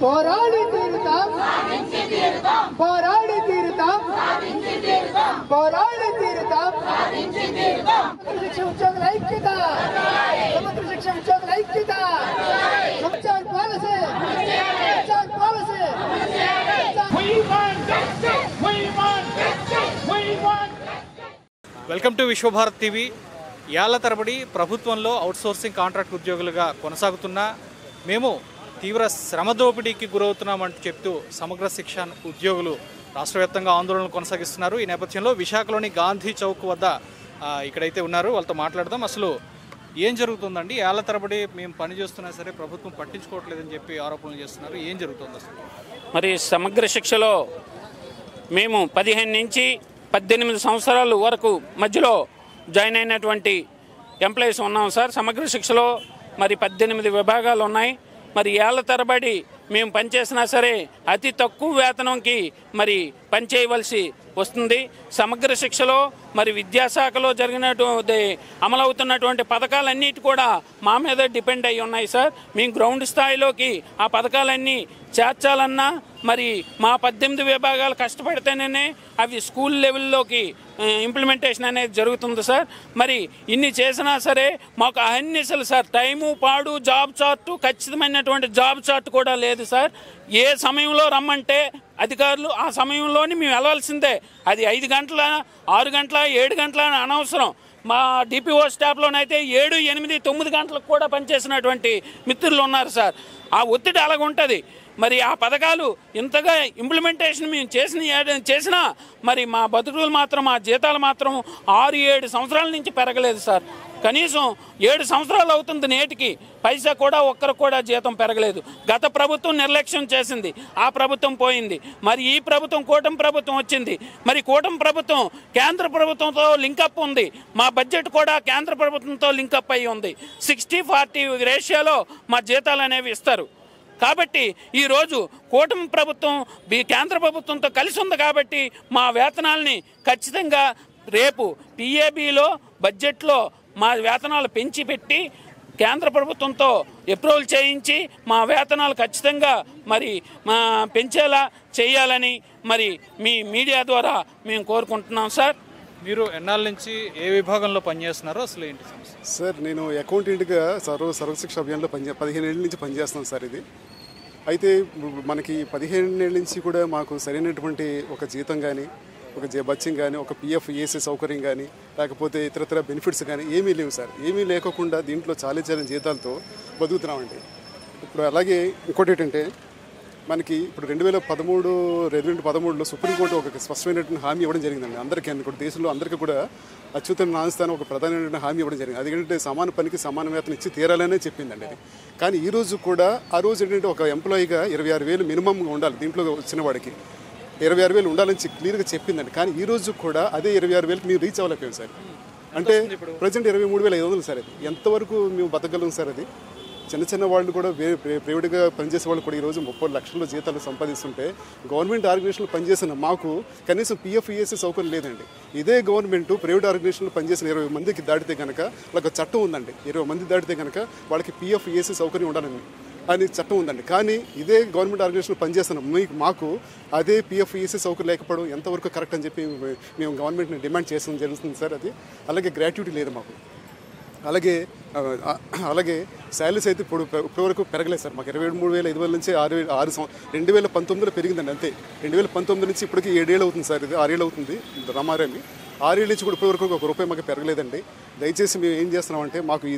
పోరాడి తీరుతాం, పోరాడి తీరుతాం, పోరాడి తీరుతాం. సమగ్ర శిక్ష ఉద్యోగుల ఐక్యత, సమగ్ర శిక్ష ఉద్యోగుల ఐక్యత. Sanchar policy, Sanchar policy. Welcome to Vishwabharat TV. ఏళ్ల తరబడి ప్రభుత్వంలో అవుట్సోర్సింగ్ కాంట్రాక్ట్ ఉద్యోగులుగా కొనసాగుతున్న మేము తీవ్ర శ్రమ దోపిడీకి గురవుతున్నామంటూ చెప్తూ సమగ్ర శిక్ష ఉద్యోగులు రాష్ట్ర వ్యాప్తంగా ఆందోళనలు కొనసాగిస్తున్నారు. ఈ నేపథ్యంలో విశాఖలోని గాంధీ చౌక్ వద్ద ఇక్కడైతే ఉన్నారు. వాళ్ళతో మాట్లాడదాం. అసలు ఏం జరుగుతుందండి? ఏళ్ల తరబడి మేము పనిచేస్తున్నా సరే ప్రభుత్వం పట్టించుకోవట్లేదని చెప్పి ఆరోపణలు చేస్తున్నారు. ఏం జరుగుతుంది అసలు? మరి సమగ్ర శిక్షలో మేము 15 నుంచి 18 సంవత్సరాల వరకు మధ్యలో జాయిన్ అయినటువంటి ఎంప్లాయీస్ ఉన్నాం సార్. సమగ్ర శిక్షలో మరి 18 విభాగాలు ఉన్నాయి. మరి ఏళ్ల తరబడి మేము పనిచేసినా సరే అతి తక్కువ వేతనంకి మరి పనిచేయవలసి వస్తుంది. సమగ్ర శిక్షలో మరి విద్యాశాఖలో జరిగినటువంటి అమలవుతున్నటువంటి పథకాలన్నిటి కూడా మా మీద డిపెండ్ అయి ఉన్నాయి సార్. మేము గ్రౌండ్ స్థాయిలోకి ఆ పథకాలన్నీ చేర్చాలన్నా మరి మా 18 విభాగాలు కష్టపడితేనే అవి స్కూల్ లెవెల్లోకి ఇంప్లిమెంటేషన్ అనేది జరుగుతుంది సార్. మరి ఇన్ని చేసినా సరే మాకు అహర్నిశలు సార్ టైము పాడు జాబ్ చార్టు ఖచ్చితమైనటువంటి జాబ్ చార్ట్ కూడా లేదు సార్. ఏ సమయంలో రమ్మంటే అధికారులు ఆ సమయంలోని మేము వెళ్ళవలసిందే. అది 5 గంటల 6 గంటల 7 గంటల అని అనవసరం. మా డిపిఓ స్టాఫ్లోనైతే 7, 8, 9 గంటలకు కూడా పనిచేసినటువంటి మిత్రులు ఉన్నారు సార్. ఆ ఒత్తిడి అలాగుంటుంది. మరి ఆ పథకాలు ఇంతగా ఇంప్లిమెంటేషన్ మేము చేసినా మరి మా బతుకులు మాత్రం మా జీతాలు మాత్రం 6-7 సంవత్సరాల నుంచి పెరగలేదు సార్. కనీసం 7 సంవత్సరాలు అవుతుంది నేటికి పైసా కూడా ఒక్కరికి కూడా జీతం పెరగలేదు. గత ప్రభుత్వం నిర్లక్ష్యం చేసింది, ఆ ప్రభుత్వం పోయింది. మరి ఈ ప్రభుత్వం కూటమి ప్రభుత్వం వచ్చింది. మరి కూటమి ప్రభుత్వం కేంద్ర ప్రభుత్వంతో లింకప్ ఉంది. మా బడ్జెట్ కూడా కేంద్ర ప్రభుత్వంతో లింకప్ అయి ఉంది. 60-40 రేషియోలో మా జీతాలు అనేవి ఇస్తారు. కాబట్టి ఈరోజు కూటమి ప్రభుత్వం కేంద్ర ప్రభుత్వంతో కలిసి ఉంది కాబట్టి మా వేతనాలని ఖచ్చితంగా రేపు పిఏబిలో బడ్జెట్లో మా వేతనాలు పెంచి పెట్టి కేంద్ర ప్రభుత్వంతో అప్రూవల్ చేయించి మా వేతనాలు ఖచ్చితంగా మరి పెంచేలా చేయాలని మరి మీ మీడియా ద్వారా మేము కోరుకుంటున్నాం సార్. మీరు ఎన్నాళ్ళ నుంచి ఏ విభాగంలో పనిచేస్తున్నారో అసలు ఏంటి సమస్య? సార్ నేను అకౌంటెంట్గా సర్వశిక్ష అభియాన్లో 15 ఏళ్ళ నుంచి పనిచేస్తున్నాను సార్. ఇది అయితే మనకి 15 ఏళ్ళ నుంచి కూడా మాకు సరైనటువంటి ఒక జీతం కానీ ఒక బచ్చింగ్ కానీ ఒక పిఎఫ్ ఏసీ సౌకర్యం కానీ లేకపోతే ఇతరతర బెనిఫిట్స్ కానీ ఏమీ లేవు సార్. ఏమీ లేకుండా దీంట్లో చాలీ జీతాలతో బతుకుతున్నామండి. ఇప్పుడు అలాగే ఇంకోటి ఏంటంటే మనకి ఇప్పుడు 2013లో సుప్రీంకోర్టు ఒక స్పష్టమైనటువంటి హామీ ఇవ్వడం జరిగిందండి అందరికీ. కూడా దేశంలో అందరికీ కూడా అత్యుత్తమ న్యాయస్థానం ఒక ప్రధానమైన హామీ ఇవ్వడం జరిగింది. అది ఏంటంటే సమాన పనికి సమాన వేతనం ఇచ్చి తీరాలనే చెప్పిందండి అది. కానీ ఈ రోజు కూడా ఆ రోజు ఏంటంటే ఒక ఎంప్లాయీగా 26,000 మినిమంగా ఉండాలి. దీంట్లో వచ్చిన వాడికి 26,000 ఉండాలని క్లియర్గా చెప్పిందండి. కానీ ఈ రోజు కూడా అదే 26,000కి మేము రీచ్ అవ్వలేకపోయాం సార్. అంటే ప్రజెంట్ 23,500 సార్. అది ఎంతవరకు మేము బతకగలం సార్? అది చిన్న వాళ్ళు కూడా ప్రైవేట్గా పనిచేసే వాళ్ళు కూడా ఈరోజు 30 లక్షల జీతాలు సంపాదిస్తుంటే గవర్నమెంట్ ఆర్గనైజేషన్లో పనిచేసిన మాకు కనీసం పిఎఫ్ ఏసీ సౌకర్యం లేదండి. ఇదే గవర్నమెంట్ ప్రైవేట్ ఆర్గనైజేషన్లో పనిచేసిన 20 మందికి దాటితే కనుక వాళ్ళకి చట్టం ఉందండి. 20 మంది దాటితే కనుక వాళ్ళకి పిఎఫ్ ఏసీ సౌకర్యం ఉండాలని అని చట్టం ఉందండి. కానీ ఇదే గవర్నమెంట్ ఆర్గనైజేషన్లో పనిచేస్తున్న మాకు అదే పిఎఫ్ ఏసీ సౌకర్యం లేకపోవడం ఎంతవరకు కరెక్ట్ అని చెప్పి మేము గవర్నమెంట్ని డిమాండ్ చేయడం జరుగుతుంది సార్. అది అలాగే గ్రాట్యుటీ లేదు మాకు. అలాగే శాలరీస్ అయితే ఇప్పటివరకు పెరగలేదు సార్. మాకు 23,500 నుంచి 2019లో పెరిగిందండి అంతే. 2019 నుంచి ఇప్పటికి 7 ఏళ్ళు అవుతుంది సార్. ఇది 6 ఏళ్ళు అవుతుంది రమారమి. 6 ఏళ్ళ నుంచి కూడా ఇప్పటివరకు ₹1 మాకు పెరగలేదండి. దయచేసి మేము ఏం చేస్తున్నామంటే మాకు ఈ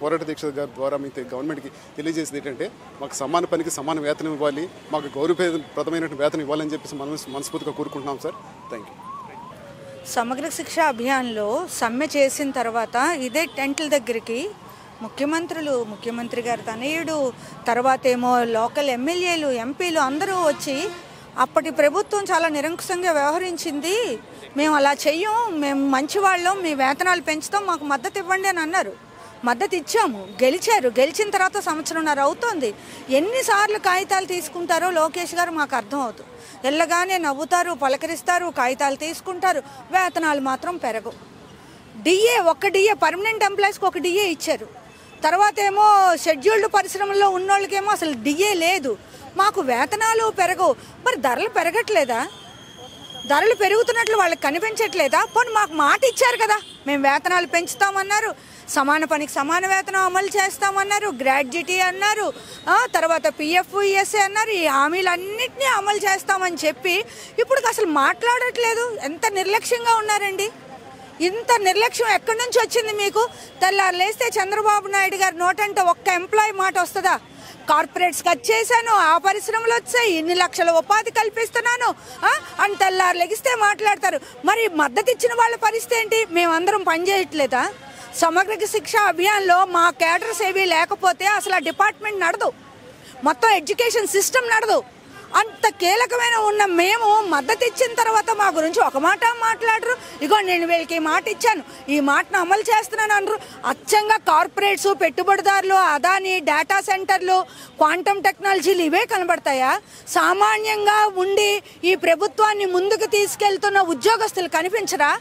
పోరాట దీక్ష ద్వారా మీ గవర్నమెంట్కి తెలియజేసేది ఏంటంటే మాకు సమాన పనికి సమాన వేతనం ఇవ్వాలి, మాకు గౌరవప్రదమైన వేతనం ఇవ్వాలని చెప్పేసి మనస్ఫూర్తిగా కోరుకుంటున్నాం సార్. Thank you. సమగ్ర శిక్ష అభియాన్లో సమ్మె చేసిన తర్వాత ఇదే టెంట్ల దగ్గరికి ముఖ్యమంత్రి గారు తనయుడు తర్వాత ఏమో లోకల్ ఎమ్మెల్యేలు ఎంపీలు అందరూ వచ్చి అప్పటి ప్రభుత్వం చాలా నిరంకుశంగా వ్యవహరించింది, మేము అలా చెయ్యం, మేము మంచివాళ్ళం, మీ వేతనాలు పెంచుతాం, మాకు మద్దతు ఇవ్వండి అని అన్నారు. మద్దతు ఇచ్చాము, గెలిచిన తర్వాత 1.5 సంవత్సరం అవుతుంది. ఎన్నిసార్లు కాగితాలు తీసుకుంటారో లోకేష్ గారు మాకు అర్థం అవుతుంది. వెళ్ళగానే నవ్వుతారు, పలకరిస్తారు, కాగితాలు తీసుకుంటారు, వేతనాలు మాత్రం పెరగవు. ఒక్క డిఏ పర్మనెంట్ ఎంప్లాయీస్కి ఒక డిఏ ఇచ్చారు. తర్వాత ఏమో షెడ్యూల్డ్ పరిశ్రమల్లో ఉన్నోళ్ళకేమో అసలు డిఏ లేదు. మాకు వేతనాలు పెరగవు. మరి ధరలు పెరగట్లేదా? ధరలు పెరుగుతున్నట్లు వాళ్ళకి కనిపించట్లేదా? పోనీ మాకు మాట ఇచ్చారు కదా, మేము వేతనాలు పెంచుతామన్నారు, సమాన పనికి సమాన వేతనం అమలు చేస్తామన్నారు, గ్రాడ్యుటీ అన్నారు, తర్వాత పిఎఫ్ ఈఎస్ఏ అన్నారు. ఈ హామీలన్నింటినీ అమలు చేస్తామని చెప్పి ఇప్పుడు అసలు మాట్లాడట్లేదు. ఎంత నిర్లక్ష్యంగా ఉన్నారండి. ఇంత నిర్లక్ష్యం ఎక్కడి నుంచి వచ్చింది మీకు? తెల్లారు లేస్తే చంద్రబాబు నాయుడు గారి నోటంటే ఒక్క ఎంప్లాయీ మాట వస్తుందా? కార్పొరేట్స్ కట్ చేశాను, ఆ పరిశ్రమలు వచ్చాయి, ఇన్ని లక్షల ఉపాధి కల్పిస్తున్నాను అని తెల్లారు లెగిస్తే మాట్లాడతారు. మరి మద్దతు ఇచ్చిన వాళ్ళ పరిస్థితి ఏంటి? మేమందరం పనిచేయట్లేదా? సమగ్ర శిక్ష అభియాన్లో మా కేడర్స్ ఏవి లేకపోతే అసలు ఆ డిపార్ట్మెంట్ నడదు, మొత్తం ఎడ్యుకేషన్ సిస్టమ్ నడదు. అంత కీలకమైన ఉన్న మేము మద్దతు ఇచ్చిన తర్వాత మా గురించి ఒక మాట మాట్లాడరు. ఇగో నేను వీళ్ళకి ఈ మాట ఇచ్చాను, ఈ మాటను అమలు చేస్తున్నాను అనరు. అచ్చంగా కార్పొరేట్స్, పెట్టుబడిదారులు, అదాని, డేటా సెంటర్లు, క్వాంటమ్ టెక్నాలజీలు ఇవే కనబడతాయా? సామాన్యంగా ఉండి ఈ ప్రభుత్వాన్ని ముందుకు తీసుకెళ్తున్న ఉద్యోగస్తులు కనిపించరా?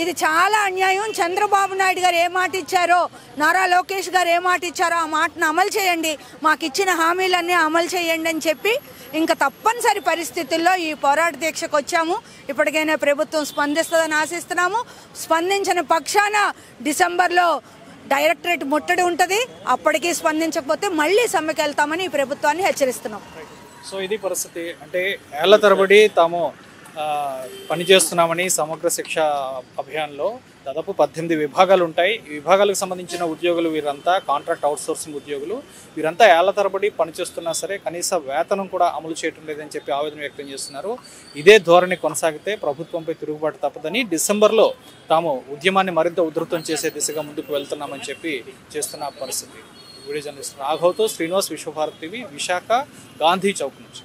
ఇది చాలా అన్యాయం. చంద్రబాబు నాయుడు గారు ఏ మాట ఇచ్చారో, నారా లోకేష్ గారు ఏ మాట ఇచ్చారో ఆ మాటను అమలు చేయండి, మాకు ఇచ్చిన హామీలన్నీ అమలు చేయండి అని చెప్పి ఇంకా తప్పనిసరి పరిస్థితుల్లో ఈ పోరాట దీక్షకు వచ్చాము. ఇప్పటికైనా ప్రభుత్వం స్పందిస్తుందని ఆశిస్తున్నాము. స్పందించిన పక్షాన డిసెంబర్లో డైరెక్టరేట్ ముట్టడి ఉంటుంది. అప్పటికీ స్పందించకపోతే మళ్ళీ సమ్మెకి వెళ్తామని ఈ ప్రభుత్వాన్ని హెచ్చరిస్తున్నాం. సో ఇది పరిస్థితి. అంటే ఏళ్ల తరబడి తాము పనిచేస్తున్నామని సమగ్ర శిక్ష అభియాన్లో దాదాపు 18 విభాగాలు ఉంటాయి. ఈ విభాగాలకు సంబంధించిన ఉద్యోగులు వీరంతా కాంట్రాక్ట్ అవుట్సోర్సింగ్ ఉద్యోగులు. వీరంతా ఏళ్ల తరబడి పనిచేస్తున్నా సరే కనీస వేతనం కూడా అమలు చేయటం లేదని చెప్పి ఆవేదన వ్యక్తం చేస్తున్నారు. ఇదే ధోరణి కొనసాగితే ప్రభుత్వంపై తిరుగుబాటు తప్పదని డిసెంబర్లో తాము ఉద్యమాన్ని మరింత ఉధృతం చేసే దిశగా ముందుకు వెళ్తున్నామని చెప్పి చేస్తున్న పరిస్థితి. వీడియో జర్నలిస్ట్ రాఘవ్తో శ్రీనివాస్, విశ్వభారతి టీవీ, విశాఖ, గాంధీ చౌక్ నుంచి.